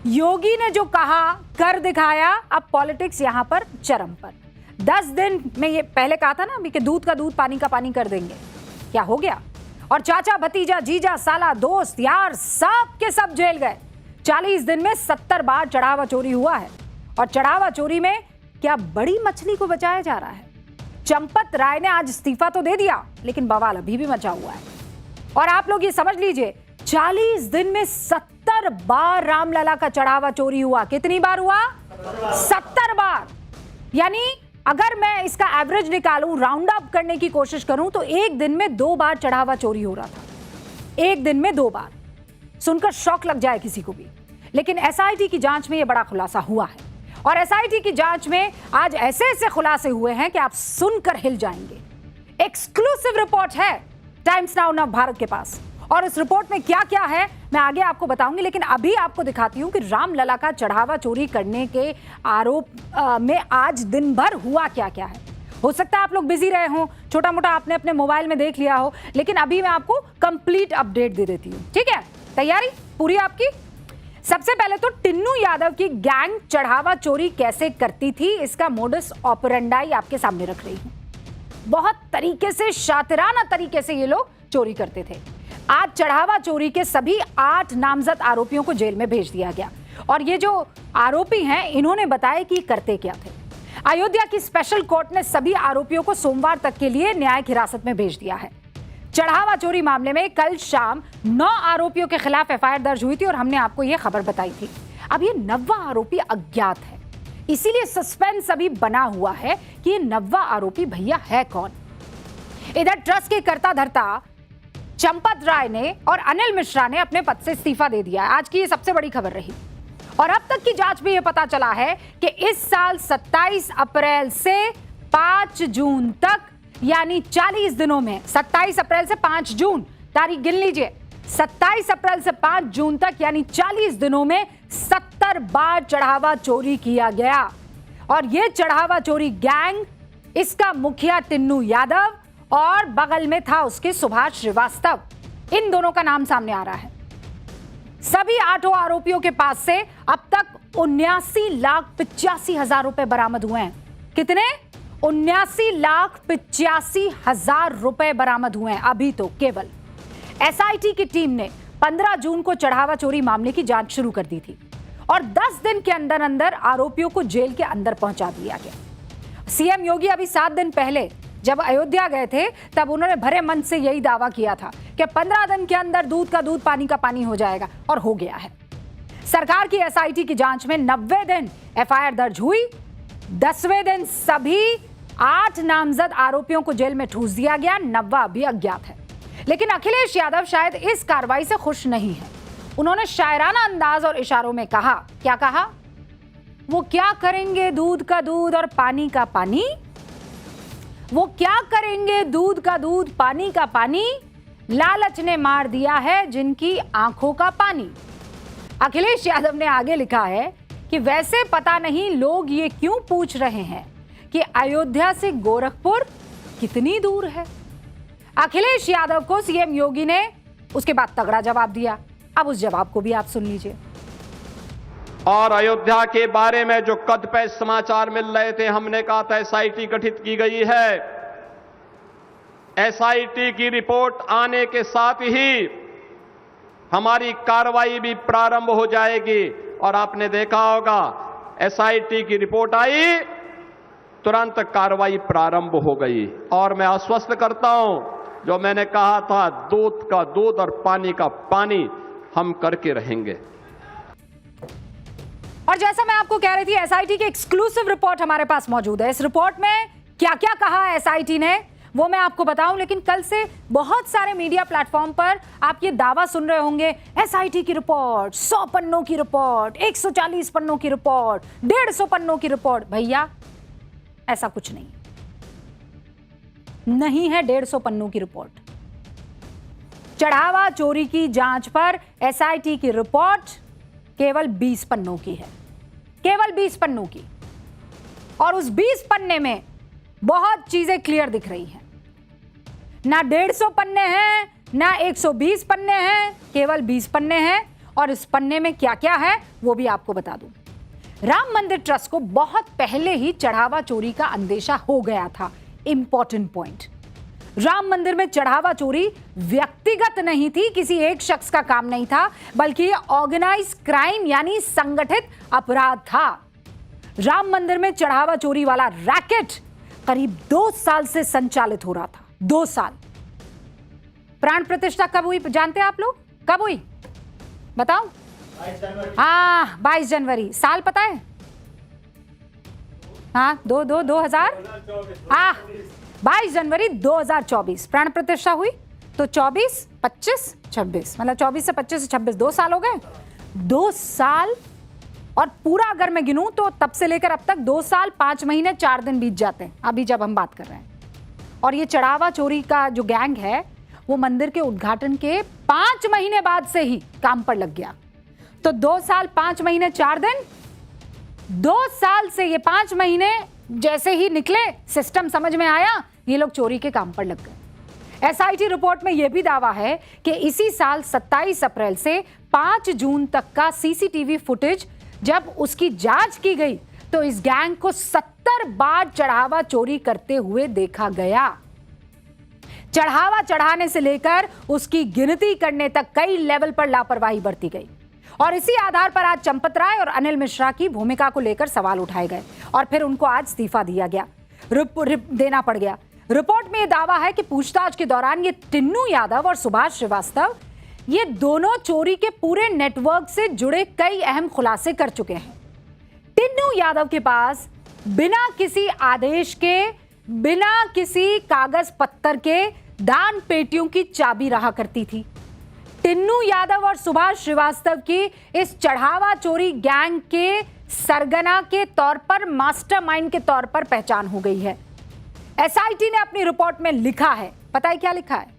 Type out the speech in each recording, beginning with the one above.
योगी ने जो कहा कर दिखाया। अब पॉलिटिक्स यहां पर चरम पर। 10 दिन में, ये पहले कहा था ना अभी कि दूध का दूध पानी का पानी कर देंगे, क्या हो गया? और चाचा भतीजा जीजा साला दोस्त यार सब के सब जेल गए। 40 दिन में 70 बार चढ़ावा चोरी हुआ है। और चढ़ावा चोरी में क्या बड़ी मछली को बचाया जा रहा है? चंपत राय ने आज इस्तीफा तो दे दिया, लेकिन बवाल अभी भी मचा हुआ है। और आप लोग ये समझ लीजिए, 40 दिन में 70 बार रामलला का चढ़ावा चोरी हुआ। कितनी बार हुआ? 70 बार। यानी अगर मैं इसका एवरेज निकालूं, राउंड अप करने की कोशिश करूं, तो एक दिन में 2 बार चढ़ावा चोरी हो रहा था। एक दिन में 2 बार। सुनकर शौक लग जाए किसी को भी। लेकिन एसआईटी की जांच में यह बड़ा खुलासा हुआ है। और एसआईटी की जांच में आज ऐसे ऐसे खुलासे हुए हैं कि आप सुनकर हिल जाएंगे। एक्सक्लूसिव रिपोर्ट है टाइम्स नाउ नव भारत के पास। और इस रिपोर्ट में क्या क्या है मैं आगे आपको बताऊंगी, लेकिन अभी आपको दिखाती हूं कि रामलला का चढ़ावा चोरी करने के आरोप में आज दिन भर हुआ क्या क्या है। हो सकता है आप लोग बिजी रहे हों, छोटा मोटा आपने अपने मोबाइल में देख लिया हो, लेकिन अभी मैं आपको कंप्लीट अपडेट दे देती हूं। ठीक है, तैयारी पूरी आपकी? सबसे पहले तो टिन्नू यादव की गैंग चढ़ावा चोरी कैसे करती थी, इसका मोडस ऑपरेंडाई आपके सामने रख रही हूं। बहुत तरीके से, शातिराना तरीके से ये लोग चोरी करते थे। आज चढ़ावा चोरी के सभी 8 नामजद आरोपियों को जेल में भेज दिया गया। और ये जो आरोपी हैं, इन्होंने बताया कि करते क्या थे। अयोध्या की स्पेशल कोर्ट ने सभी आरोपियों को सोमवार तक के लिए न्यायिक हिरासत में भेज दिया है। चढ़ावा चोरी मामले में कल शाम 9 आरोपियों के खिलाफ एफआईआर दर्ज हुई थी और हमने आपको यह खबर बताई थी। अब ये 9वां आरोपी अज्ञात है, इसीलिए सस्पेंस अभी बना हुआ है कि ये 9वां आरोपी भैया है कौन। इधर ट्रस्ट के कर्ता धर्ता चंपत राय ने और अनिल मिश्रा ने अपने पद से इस्तीफा दे दिया है। आज की ये सबसे बड़ी खबर रही। और अब तक की जांच में यह पता चला है कि इस साल 27 अप्रैल से 5 जून तक, यानी 40 दिनों में, 27 अप्रैल से 5 जून, तारीख गिन लीजिए, 27 अप्रैल से 5 जून तक यानी 40 दिनों में 70 बार चढ़ावा चोरी किया गया। और यह चढ़ावा चोरी गैंग, इसका मुखिया टिन्नू यादव और बगल में था उसके सुभाष श्रीवास्तव, इन दोनों का नाम सामने आ रहा है। सभी 8 आरोपियों के पास से अब तक 79,85,000 रुपए बरामद हुए हैं। कितने? 79,85,000 रुपए बरामद हुए हैं अभी तो केवल। एसआईटी की टीम ने 15 जून को चढ़ावा चोरी मामले की जांच शुरू कर दी थी और 10 दिन के अंदर अंदर आरोपियों को जेल के अंदर पहुंचा दिया गया। सीएम योगी अभी 7 दिन पहले जब अयोध्या गए थे, तब उन्होंने भरे मन से यही दावा किया था कि 15 दिन के अंदर दूध का दूध पानी का पानी हो जाएगा, और हो गया है। सरकार की एसआईटी की जांच में 90 दिन एफआईआर दर्ज हुई। 10वें दिन सभी 8 नामजद आरोपियों को जेल में ठूस दिया गया। 9वां भी अज्ञात है। लेकिन अखिलेश यादव शायद इस कार्रवाई से खुश नहीं है। उन्होंने शायराना अंदाज और इशारों में कहा, क्या कहा? वो क्या करेंगे दूध का दूध और पानी का पानी, वो क्या करेंगे दूध का दूध पानी का पानी, लालच ने मार दिया है जिनकी आंखों का पानी। अखिलेश यादव ने आगे लिखा है कि वैसे पता नहीं लोग ये क्यों पूछ रहे हैं कि अयोध्या से गोरखपुर कितनी दूर है। अखिलेश यादव को सीएम योगी ने उसके बाद तगड़ा जवाब दिया। अब उस जवाब को भी आप सुन लीजिए। और अयोध्या के बारे में जो कदपे समाचार मिल रहे थे, हमने कहा था एसआईटी गठित की गई है। एसआईटी की रिपोर्ट आने के साथ ही हमारी कार्रवाई भी प्रारंभ हो जाएगी। और आपने देखा होगा, एसआईटी की रिपोर्ट आई, तुरंत कार्रवाई प्रारंभ हो गई। और मैं आश्वस्त करता हूं, जो मैंने कहा था, दूध का दूध और पानी का पानी हम करके रहेंगे। और जैसा मैं आपको कह रही थी, एसआईटी की एक्सक्लूसिव रिपोर्ट हमारे पास मौजूद है। इस रिपोर्ट में क्या क्या कहा एसआईटी ने वो मैं आपको बताऊं, लेकिन कल से बहुत सारे मीडिया प्लेटफॉर्म पर आप ये दावा सुन रहे होंगे, एसआईटी की रिपोर्ट, 100 पन्नों की रिपोर्ट, 140 पन्नों की रिपोर्ट, 150 पन्नों की रिपोर्ट। भैया ऐसा कुछ नहीं है 150 पन्नों की रिपोर्ट। चढ़ावा चोरी की जांच पर एसआईटी की रिपोर्ट केवल 20 पन्नों की है, केवल 20 पन्नों की। और उस 20 पन्ने में बहुत चीजें क्लियर दिख रही हैं। ना 150 पन्ने हैं, ना 120 पन्ने हैं, केवल 20 पन्ने हैं। और इस पन्ने में क्या क्या है वो भी आपको बता दूं। राम मंदिर ट्रस्ट को बहुत पहले ही चढ़ावा चोरी का अंदेशा हो गया था। इंपॉर्टेंट पॉइंट, राम मंदिर में चढ़ावा चोरी व्यक्तिगत नहीं थी, किसी एक शख्स का काम नहीं था, बल्कि ऑर्गेनाइज क्राइम यानी संगठित अपराध था। राम मंदिर में चढ़ावा चोरी वाला रैकेट करीब 2 साल से संचालित हो रहा था। 2 साल। प्राण प्रतिष्ठा कब हुई जानते हैं आप लोग? कब हुई बताओ? 22 जनवरी। साल पता है? हाँ, 22 जनवरी 2024 प्राण प्रतिष्ठा हुई। तो 24, 25, 26, मतलब 24 से 25 से 26 2 साल हो गए। 2 साल और पूरा अगर मैं गिनूं तो तब से लेकर अब तक 2 साल 5 महीने 4 दिन बीत जाते हैं अभी जब हम बात कर रहे हैं। और ये चढ़ावा चोरी का जो गैंग है वो मंदिर के उद्घाटन के 5 महीने बाद से ही काम पर लग गया। तो 2 साल 5 महीने 4 दिन, 2 साल से ये 5 महीने जैसे ही निकले, सिस्टम समझ में आया, ये लोग चोरी के काम पर लग गए। एसआईटी रिपोर्ट में यह भी दावा है कि इसी साल 27 अप्रैल से 5 जून तक का सीसीटीवी फुटेज जब उसकी जांच की गई तो इस गैंग को 70 बार चढ़ावा चोरी करते हुए देखा गया। चढ़ावा चढ़ाने से लेकर उसकी गिनती करने तक कई लेवल पर लापरवाही बरती गई और इसी आधार पर आज चंपत राय और अनिल मिश्रा की भूमिका को लेकर सवाल उठाए गए और फिर उनको आज इस्तीफा दिया गया, देना पड़ गया। रिपोर्ट में यह दावा है कि पूछताछ के दौरान ये टिन्नू यादव और सुभाष श्रीवास्तव ये दोनों चोरी के पूरे नेटवर्क से जुड़े कई अहम खुलासे कर चुके हैं। टिन्नू यादव के पास बिना किसी आदेश के, बिना किसी कागज पत्तर के दान पेटियों की चाबी रहा करती थी। टिन्नू यादव और सुभाष श्रीवास्तव की इस चढ़ावा चोरी गैंग के सरगना के तौर पर, मास्टरमाइंड के तौर पर पहचान हो गई है। एसआईटी ने अपनी रिपोर्ट में लिखा है, पता है क्या लिखा है?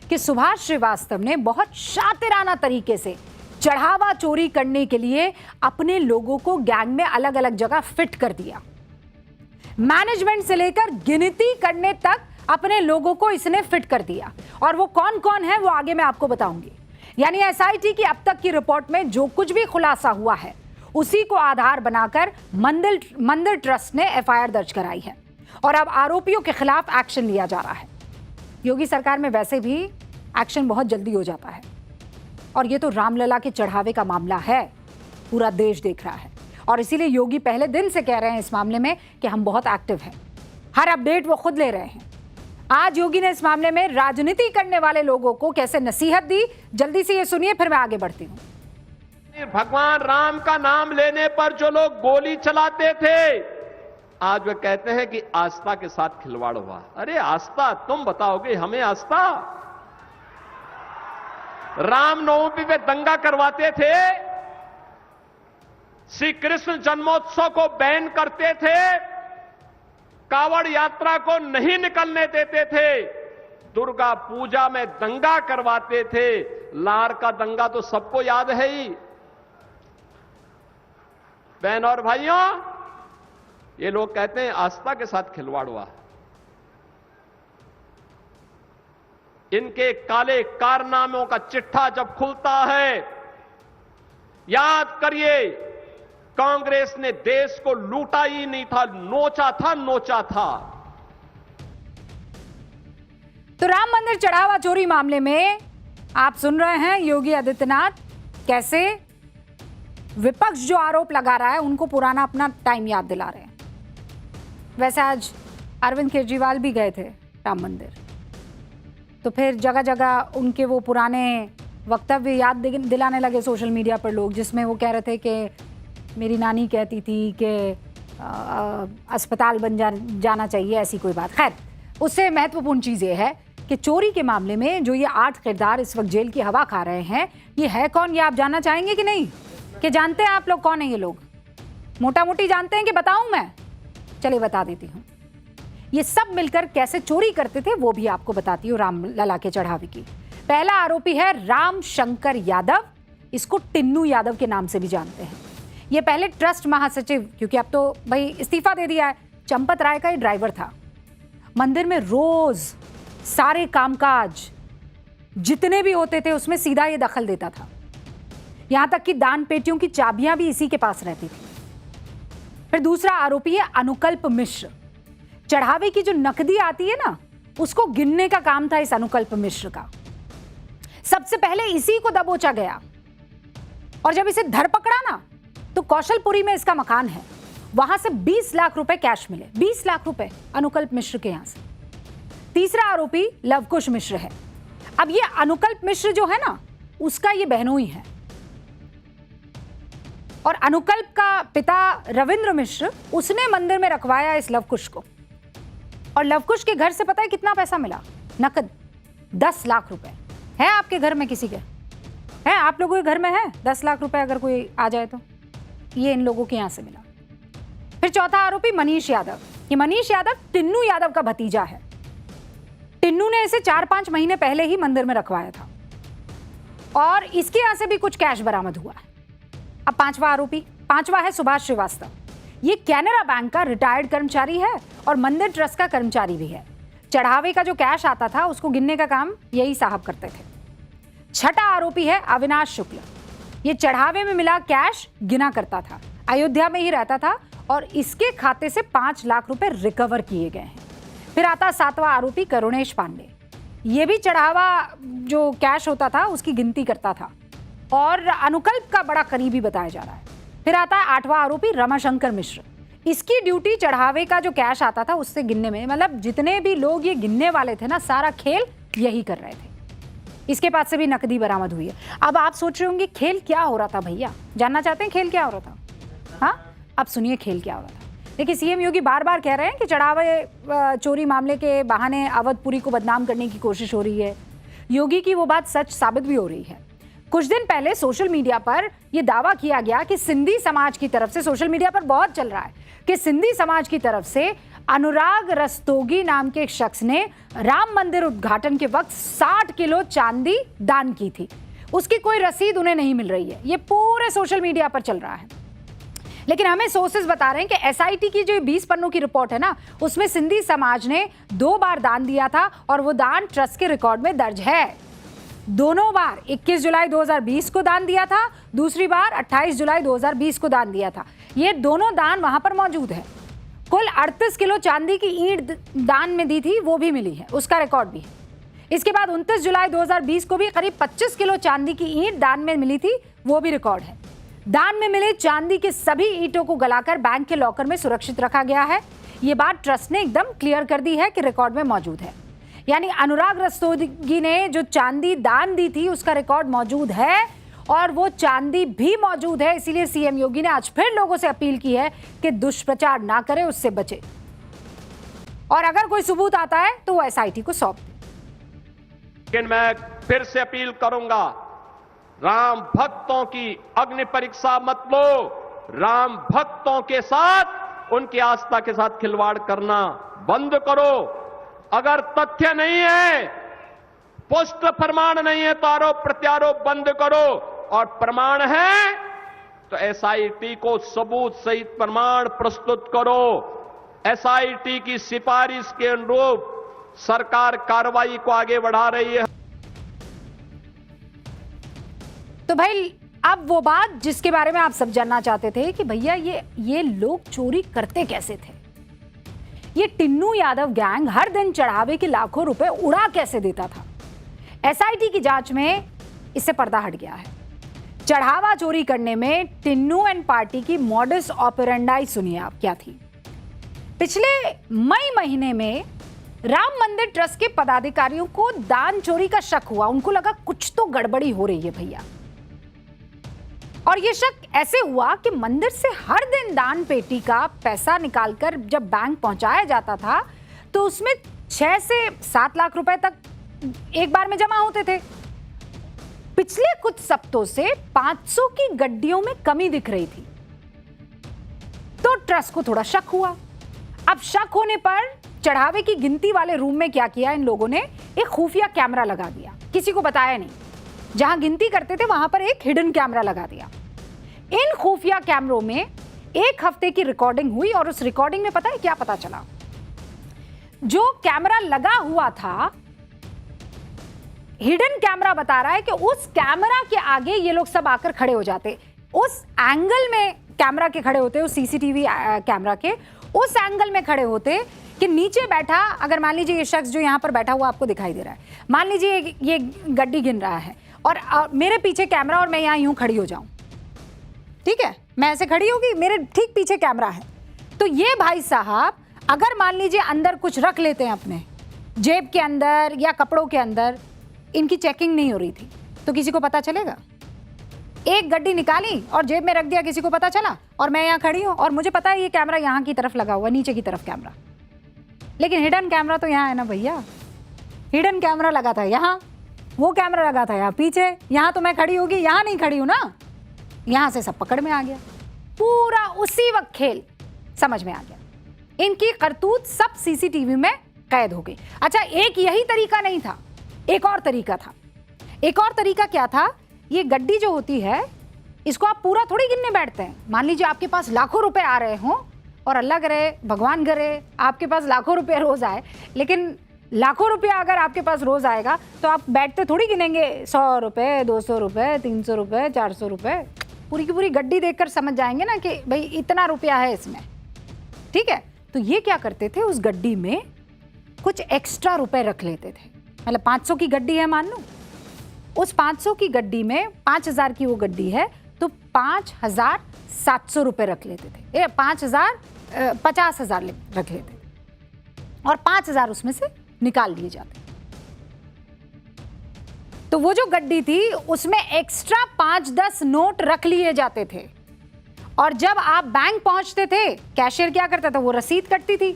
कि सुभाष श्रीवास्तव ने बहुत शातिराना तरीके से चढ़ावा चोरी करने के लिए अपने लोगों को गैंग में अलग अलग जगह फिट कर दिया। मैनेजमेंट से लेकर गिनती करने तक अपने लोगों को इसने फिट कर दिया और वो कौन कौन है वो आगे मैं आपको बताऊंगी। यानी एसआईटी की अब तक की रिपोर्ट में जो कुछ भी खुलासा हुआ है उसी को आधार बनाकर मंदिर ट्रस्ट ने एफआईआर दर्ज कराई है और अब आरोपियों के खिलाफ एक्शन लिया जा रहा है। योगी सरकार में वैसे भी एक्शन बहुत जल्दी हो जाता है और ये तो रामलला के चढ़ावे का मामला है, पूरा देश देख रहा है और इसीलिए योगी पहले दिन से कह रहे हैं इस मामले में कि हम बहुत एक्टिव हैं। हर अपडेट वो खुद ले रहे हैं। आज योगी ने इस मामले में राजनीति करने वाले लोगों को कैसे नसीहत दी, जल्दी से ये सुनिए, फिर मैं आगे बढ़ती हूं। भगवान राम का नाम लेने पर जो लोग गोली चलाते थे, आज वे कहते हैं कि आस्था के साथ खिलवाड़ हुआ। अरे आस्था तुम बताओगे हमें? आस्था रामनवमी पे दंगा करवाते थे, श्री कृष्ण जन्मोत्सव को बैन करते थे, कावड़ यात्रा को नहीं निकलने देते थे, दुर्गा पूजा में दंगा करवाते थे। लार का दंगा तो सबको याद है ही। बहन और भाइयों, ये लोग कहते हैं आस्था के साथ खिलवाड़ हुआ। इनके काले कारनामों का चिट्ठा जब खुलता है, याद करिए कांग्रेस ने देश को लूटा ही नहीं था, नोचा था। तो राम मंदिर चढ़ावा चोरी मामले में आप सुन रहे हैं योगी आदित्यनाथ कैसे विपक्ष जो आरोप लगा रहा है उनको पुराना अपना टाइम याद दिला रहे हैं। वैसे आज अरविंद केजरीवाल भी गए थे राम मंदिर, तो फिर जगह जगह उनके वो पुराने वक्तव्य याद दिलाने लगे सोशल मीडिया पर लोग, जिसमें वो कह रहे थे कि मेरी नानी कहती थी कि अस्पताल बन जाना चाहिए, ऐसी कोई बात। खैर, उससे महत्वपूर्ण चीज़ ये है कि चोरी के मामले में जो ये 8 किरदार इस वक्त जेल की हवा खा रहे हैं, ये है कौन, ये आप जानना चाहेंगे कि नहीं? कि जानते हैं आप लोग कौन है ये लोग? मोटा मोटी जानते हैं कि बताऊं मैं? चलिए बता देती हूँ। ये सब मिलकर कैसे चोरी करते थे वो भी आपको बताती हूँ रामलला के चढ़ावे की। पहला आरोपी है राम शंकर यादव, इसको टिन्नू यादव के नाम से भी जानते हैं। ये पहले ट्रस्ट महासचिव, क्योंकि अब तो भाई इस्तीफा दे दिया है, चंपत राय का ही ड्राइवर था। मंदिर में रोज सारे कामकाज जितने भी होते थे उसमें सीधा ये दखल देता था। यहां तक कि दान पेटियों की चाबियां भी इसी के पास रहती थी। फिर दूसरा आरोपी है अनुकल्प मिश्र। चढ़ावे की जो नकदी आती है ना, उसको गिनने का काम था इस अनुकल्प मिश्र का। सबसे पहले इसी को दबोचा गया और जब इसे धर पकड़ा ना, तो कौशलपुरी में इसका मकान है, वहां से 20 लाख रुपए कैश मिले। 20 लाख रुपए अनुकल्प मिश्र के यहां से। तीसरा आरोपी लवकुश मिश्र है। अब ये अनुकल्प मिश्र जो है ना, उसका ये बहनोई है और अनुकल्प का पिता रविंद्र मिश्र, उसने मंदिर में रखवाया इस लवकुश को। और लवकुश के घर से पता है कितना पैसा मिला? नकद 10 लाख रुपए। है आपके घर में किसी के? है आप लोगों के घर में है 10 लाख रुपए? अगर कोई आ जाए तो ये इन लोगों के यहां से मिला। फिर चौथा आरोपी मनीष यादव। ये मनीष यादव टिन्नू यादव का भतीजा है। टिन्नू ने इसे 4-5 महीने पहले ही मंदिर में रखवाया था और इसके यहां से भी कुछ कैश बरामद हुआ है। अब पांचवा है सुभाष श्रीवास्तव। ये कैनरा बैंक का रिटायर्ड कर्मचारी है और मंदिर ट्रस्ट का कर्मचारी भी है। चढ़ावे का जो कैश आता था उसको गिनने का काम यही साहब करते थे। छठा आरोपी है अविनाश शुक्ल। ये चढ़ावे में मिला कैश गिना करता था, अयोध्या में ही रहता था और इसके खाते से 5 लाख रुपए रिकवर किए गए हैं। फिर आता सातवां आरोपी करुणेश पांडे। ये भी चढ़ावा जो कैश होता था उसकी गिनती करता था और अनुकल्प का बड़ा करीबी बताया जा रहा है। फिर आता है आठवां आरोपी रमाशंकर मिश्र। इसकी ड्यूटी चढ़ावे का जो कैश आता था उससे गिनने में, मतलब जितने भी लोग ये गिनने वाले थे ना, सारा खेल यही कर रहे थे। इसके पास से भी नकदी बरामद हुई है। अब आप सोच रहे होंगे खेल क्या हो रहा था भैया? जानना चाहते हैं खेल क्या हो रहा था? हाँ, अब सुनिए खेल क्या हो रहा था। देखिए, सीएम योगी बार बार कह रहे हैं कि चढ़ावे चोरी मामले के बहाने अवधपुरी को बदनाम करने की कोशिश हो रही है। योगी की वो बात सच साबित भी हो रही है। कुछ दिन पहले सोशल मीडिया पर यह दावा किया गया कि सिंधी समाज की तरफ से, सोशल मीडिया पर बहुत चल रहा है कि सिंधी समाज की तरफ से अनुराग रस्तोगी नाम के एक शख्स ने राम मंदिर उद्घाटन के वक्त 60 किलो चांदी दान की थी। उसकी कोई रसीद उन्हें नहीं मिल रही है। ये पूरे सोशल मीडिया पर चल रहा है। लेकिन हमें सोर्सेज बता रहे हैं कि एसआईटी की जो 20 पन्नों की रिपोर्ट है ना, उसमें सिंधी समाज ने 2 बार दान दिया था और वो दान ट्रस्ट के रिकॉर्ड में दर्ज है। दोनों बार 21 जुलाई 2020 को दान दिया था, दूसरी बार 28 जुलाई 2020 को दान दिया था। ये दोनों दान वहां पर मौजूद है। कुल 38 किलो चांदी की ईंट दान में दी थी, वो भी मिली है, उसका रिकॉर्ड भी है। इसके बाद 29 जुलाई 2020 को भी करीब 25 किलो चांदी की ईंट दान में मिली थी, वो भी रिकॉर्ड है। दान में मिले चांदी के सभी ईंटों को गलाकर बैंक के लॉकर में सुरक्षित रखा गया है। ये बात ट्रस्ट ने एकदम क्लियर कर दी है कि रिकॉर्ड में मौजूद है। यानी अनुराग रस्तोगी ने जो चांदी दान दी थी उसका रिकॉर्ड मौजूद है और वो चांदी भी मौजूद है। इसीलिए सीएम योगी ने आज फिर लोगों से अपील की है कि दुष्प्रचार ना करें, उससे बचे और अगर कोई सबूत आता है तो वो एसआईटी को सौंप दे। लेकिन मैं फिर से अपील करूंगा, राम भक्तों की अग्नि परीक्षा मत लो। राम भक्तों के साथ, उनकी आस्था के साथ खिलवाड़ करना बंद करो। अगर तथ्य नहीं है, पुष्ट प्रमाण नहीं है तो आरोप प्रत्यारोप बंद करो और प्रमाण है तो एसआईटी को सबूत सहित प्रमाण प्रस्तुत करो। एसआईटी की सिफारिश के अनुरूप सरकार कार्रवाई को आगे बढ़ा रही है। तो भाई, अब वो बात जिसके बारे में आप सब जानना चाहते थे कि भैया ये लोग चोरी करते कैसे थे? ये टिन्नू यादव गैंग हर दिन चढ़ावे के लाखों रुपए उड़ा कैसे देता था? एसआईटी की जांच में इससे पर्दा हट गया है। चढ़ावा चोरी करने में टिन्नू एंड पार्टी की मॉडस ऑपरेंडाई सुनिए आप क्या थी। पिछले मई महीने में राम मंदिर ट्रस्ट के पदाधिकारियों को दान चोरी का शक हुआ। उनको लगा कुछ तो गड़बड़ी हो रही है भैया, और ये शक ऐसे हुआ कि मंदिर से हर दिन दान पेटी का पैसा निकालकर जब बैंक पहुंचाया जाता था तो उसमें 6 से 7 लाख रुपए तक एक बार में जमा होते थे। पिछले कुछ सप्ताहों से 500 की गड्डियों में कमी दिख रही थी, तो ट्रस्ट को थोड़ा शक हुआ। अब शक होने पर चढ़ावे की गिनती वाले रूम में क्या किया इन लोगों ने, एक खुफिया कैमरा लगा दिया। किसी को बताया नहीं। जहां गिनती करते थे वहां पर एक हिडन कैमरा लगा दिया। इन खुफिया कैमरों में 1 हफ्ते की रिकॉर्डिंग हुई और उस रिकॉर्डिंग में पता है क्या पता चला? जो कैमरा लगा हुआ था हिडन कैमरा बता रहा है कि उस कैमरा के आगे ये लोग सब आकर खड़े हो जाते, उस एंगल में कैमरा के खड़े होते, उस सीसीटीवी कैमरा के उस एंगल में खड़े होते कि नीचे बैठा, अगर मान लीजिए ये शख्स जो यहाँ पर बैठा हुआ आपको दिखाई दे रहा है, मान लीजिए ये गड्डी गिन रहा है और मेरे पीछे कैमरा और मैं यहाँ यूं खड़ी हो जाऊं, ठीक है, मैं ऐसे खड़ी होगी, मेरे ठीक पीछे कैमरा है, तो ये भाई साहब अगर मान लीजिए अंदर कुछ रख लेते हैं अपने जेब के अंदर या कपड़ों के अंदर, इनकी चेकिंग नहीं हो रही थी तो किसी को पता चलेगा? एक गड्डी निकाली और जेब में रख दिया, किसी को पता चला? और मैं यहाँ खड़ी हूँ और मुझे पता है ये कैमरा यहाँ की तरफ लगा हुआ, नीचे की तरफ कैमरा, लेकिन हिडन कैमरा तो यहाँ है ना भैया। हिडन कैमरा लगा था यहाँ, वो कैमरा लगा था यहाँ पीछे, यहाँ तो मैं खड़ी होगी, यहाँ नहीं खड़ी हूँ ना, यहाँ से सब पकड़ में आ गया। पूरा उसी वक्त खेल समझ में आ गया, इनकी करतूत सब सीसीटीवी में कैद हो गई। अच्छा, एक यही तरीका नहीं था, एक और तरीका था। एक और तरीका क्या था? ये गड्डी जो होती है इसको आप पूरा थोड़ी गिनने बैठते हैं। मान लीजिए आपके पास लाखों रुपए आ रहे हों और अल्लाह करे, भगवान करे आपके पास लाखों रुपए रोज आए, लेकिन लाखों रुपया अगर आपके पास रोज आएगा तो आप बैठते थोड़ी गिनेंगे 100 रुपए, 200 रुपए, 300 रुपए, 400 रुपए। पूरी की पूरी गड्डी देखकर समझ जाएंगे ना कि भाई इतना रुपया है इसमें, ठीक है। तो ये क्या करते थे, उस गड्डी में कुछ एक्स्ट्रा रुपए रख लेते थे। मतलब 500 की गड्डी है मान लो, उस 500 की गड्डी में 5000 की वो गड्डी है तो 5700 रुपए रख लेते थे, 50,000 रख लेते थे और 5000 उसमें से निकाल लिए जाते। तो वो जो गड्डी थी उसमें एक्स्ट्रा 5-10 नोट रख लिए जाते थे और जब आप बैंक पहुंचते थे कैशियर क्या करता था, वो रसीद कटती थी,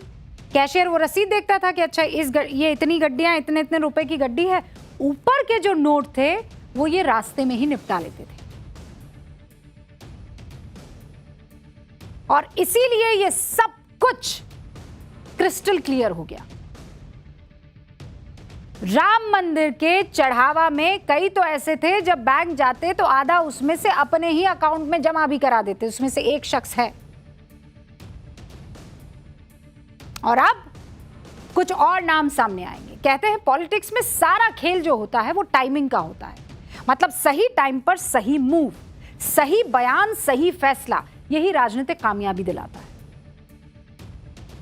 कैशियर वो रसीद देखता था कि अच्छा ये इतनी गड्डियां, इतने इतने रुपए की गड्डी है। ऊपर के जो नोट थे वो ये रास्ते में ही निपटा लेते थे और इसीलिए ये सब कुछ क्रिस्टल क्लियर हो गया। राम मंदिर के चढ़ावा में कई तो ऐसे थे जब बैंक जाते तो आधा उसमें से अपने ही अकाउंट में जमा भी करा देते, उसमें से एक शख्स है। और अब कुछ और नाम सामने आएंगे। कहते हैं पॉलिटिक्स में सारा खेल जो होता है वो टाइमिंग का होता है, मतलब सही टाइम पर सही मूव, सही बयान, सही फैसला, यही राजनीतिक कामयाबी दिलाता है।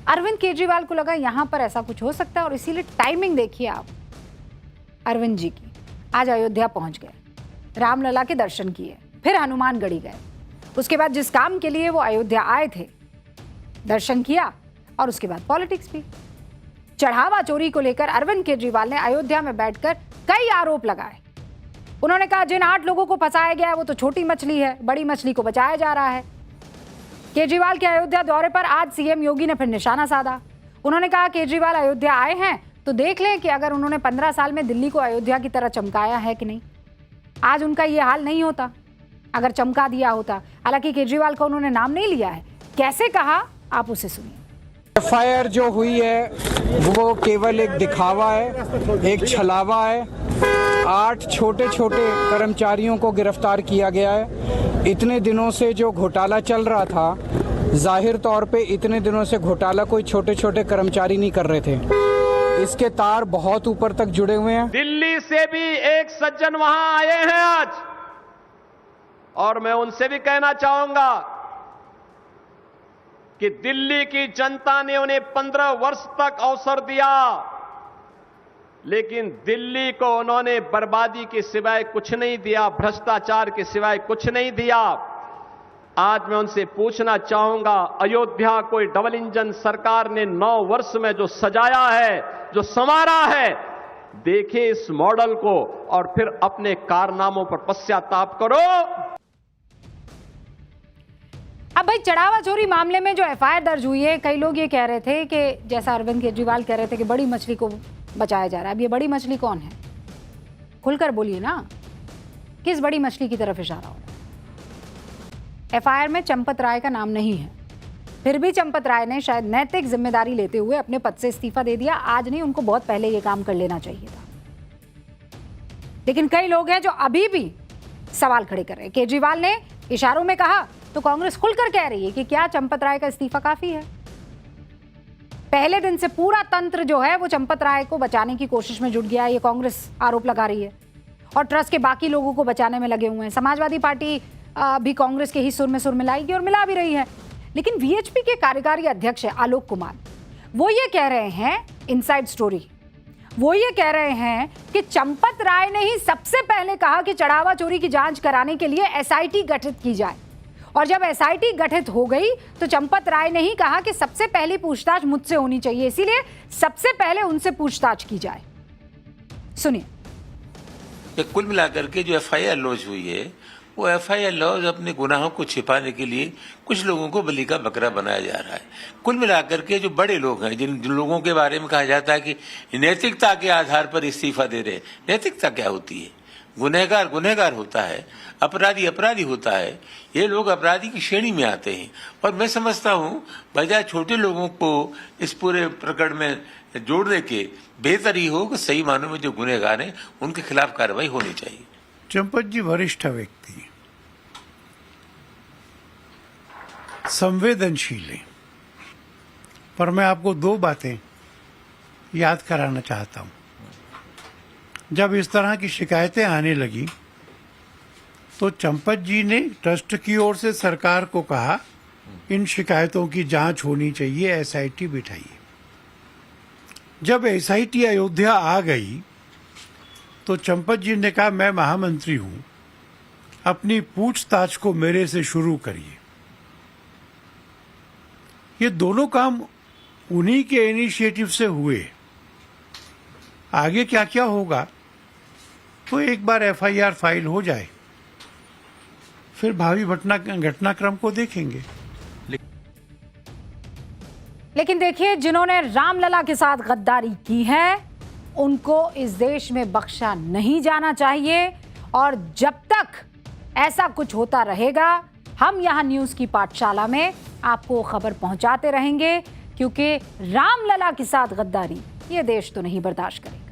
अरविंद केजरीवाल को लगा यहां पर ऐसा कुछ हो सकता है और इसीलिए टाइमिंग देखिए आप अरविंद जी की। आज अयोध्या पहुंच गए, रामलला के दर्शन किए, फिर हनुमानगढ़ी गए, उसके बाद जिस काम के लिए वो अयोध्या आए थे दर्शन किया और उसके बाद पॉलिटिक्स भी। चढ़ावा चोरी को लेकर अरविंद केजरीवाल ने अयोध्या में बैठकर कई आरोप लगाए। उन्होंने कहा जिन 8 लोगों को फंसाया गया है वो तो छोटी मछली है, बड़ी मछली को बचाया जा रहा है। केजरीवाल के अयोध्या दौरे पर आज सीएम योगी ने फिर निशाना साधा। उन्होंने कहा केजरीवाल अयोध्या आए हैं तो देख लें कि अगर उन्होंने 15 साल में दिल्ली को अयोध्या की तरह चमकाया है कि नहीं। आज उनका ये हाल नहीं होता अगर चमका दिया होता। हालांकि केजरीवाल का उन्होंने नाम नहीं लिया है, कैसे कहा आप उसे सुनिए। एफआईआर जो हुई है वो केवल एक दिखावा है, एक छलावा है। 8 छोटे छोटे कर्मचारियों को गिरफ्तार किया गया है। इतने दिनों से जो घोटाला चल रहा था, जाहिर तौर पे इतने दिनों से घोटाला कोई छोटे छोटे कर्मचारी नहीं कर रहे थे, इसके तार बहुत ऊपर तक जुड़े हुए हैं। दिल्ली से भी एक सज्जन वहां आए हैं आज, और मैं उनसे भी कहना चाहूंगा कि दिल्ली की जनता ने उन्हें 15 वर्ष तक अवसर दिया, लेकिन दिल्ली को उन्होंने बर्बादी के सिवाय कुछ नहीं दिया, भ्रष्टाचार के सिवाय कुछ नहीं दिया। आज मैं उनसे पूछना चाहूंगा, अयोध्या कोई डबल इंजन सरकार ने 9 वर्ष में जो सजाया है, जो संवारा है, देखिए इस मॉडल को और फिर अपने कारनामों पर पश्चाताप करो। अब भाई चढ़ावा चोरी मामले में जो एफआईआर दर्ज हुई है, कई लोग ये कह रहे थे कि जैसा अरविंद केजरीवाल कह रहे थे कि बड़ी मछली को बचाया जा रहा है। अब ये बड़ी मछली कौन है, खुलकर बोलिए ना, किस बड़ी मछली की तरफ इशारा हो रहा है। एफआईआर में चंपत राय का नाम नहीं है, फिर भी चंपत राय ने शायद नैतिक जिम्मेदारी लेते हुए अपने पद से इस्तीफा दे दिया। आज नहीं, उनको बहुत पहले ये काम कर लेना चाहिए था। लेकिन कई लोग हैं जो अभी भी सवाल खड़े कर रहे हैं। केजरीवाल ने इशारों में कहा तो कांग्रेस खुलकर कह रही है कि क्या चंपत राय का इस्तीफा काफी है। पहले दिन से पूरा तंत्र जो है वो चंपत राय को बचाने की कोशिश में जुट गया है, ये कांग्रेस आरोप लगा रही है, और ट्रस्ट के बाकी लोगों को बचाने में लगे हुए हैं। समाजवादी पार्टी भी कांग्रेस के ही सुर में सुर मिलाएगी और मिला भी रही है। लेकिन वीएचपी के कार्यकारी अध्यक्ष है आलोक कुमार, वो ये कह रहे हैं, इनसाइड स्टोरी, वो ये कह रहे हैं कि चंपत राय ने ही सबसे पहले कहा कि चढ़ावा चोरी की जांच कराने के लिए एसआईटी गठित की जाए, और जब एसआईटी गठित हो गई तो चंपत राय ने ही कहा कि सबसे पहली पूछताछ मुझसे होनी चाहिए, इसीलिए सबसे पहले उनसे पूछताछ की जाए। सुनिए। कुल मिलाकर के जो एफआईआर लॉन्च हुई है, वो एफआईआर लॉन्च अपने गुनाहों को छिपाने के लिए कुछ लोगों को बलि का बकरा बनाया जा रहा है। कुल मिलाकर के जो बड़े लोग हैं, जिन लोगों के बारे में कहा जाता है कि नैतिकता के आधार पर इस्तीफा दे रहे हैं, नैतिकता क्या होती है? गुनहगार गुनहगार होता है, अपराधी अपराधी होता है। ये लोग अपराधी की श्रेणी में आते हैं, और मैं समझता हूँ बजाय छोटे लोगों को इस पूरे प्रकरण में जोड़ने के, बेहतर ही हो कि सही मानों में जो गुनहगार हैं उनके खिलाफ कार्रवाई होनी चाहिए। चंपत जी वरिष्ठ व्यक्ति, संवेदनशील है, पर मैं आपको दो बातें याद कराना चाहता हूं। जब इस तरह की शिकायतें आने लगी तो चंपत जी ने ट्रस्ट की ओर से सरकार को कहा इन शिकायतों की जांच होनी चाहिए, एसआईटी बिठाइए। जब एसआईटी अयोध्या आ गई तो चंपत जी ने कहा मैं महामंत्री हूं, अपनी पूछताछ को मेरे से शुरू करिए। ये दोनों काम उन्हीं के इनिशिएटिव से हुए। आगे क्या क्या होगा तो एक बार एफआईआर फाइल हो जाए, फिर भावी घटनाक्रम को देखेंगे। लेकिन देखिए, जिन्होंने रामलला के साथ गद्दारी की है उनको इस देश में बख्शा नहीं जाना चाहिए, और जब तक ऐसा कुछ होता रहेगा हम यहाँ न्यूज़ की पाठशाला में आपको खबर पहुंचाते रहेंगे, क्योंकि रामलला के साथ गद्दारी ये देश तो नहीं बर्दाश्त करेगा।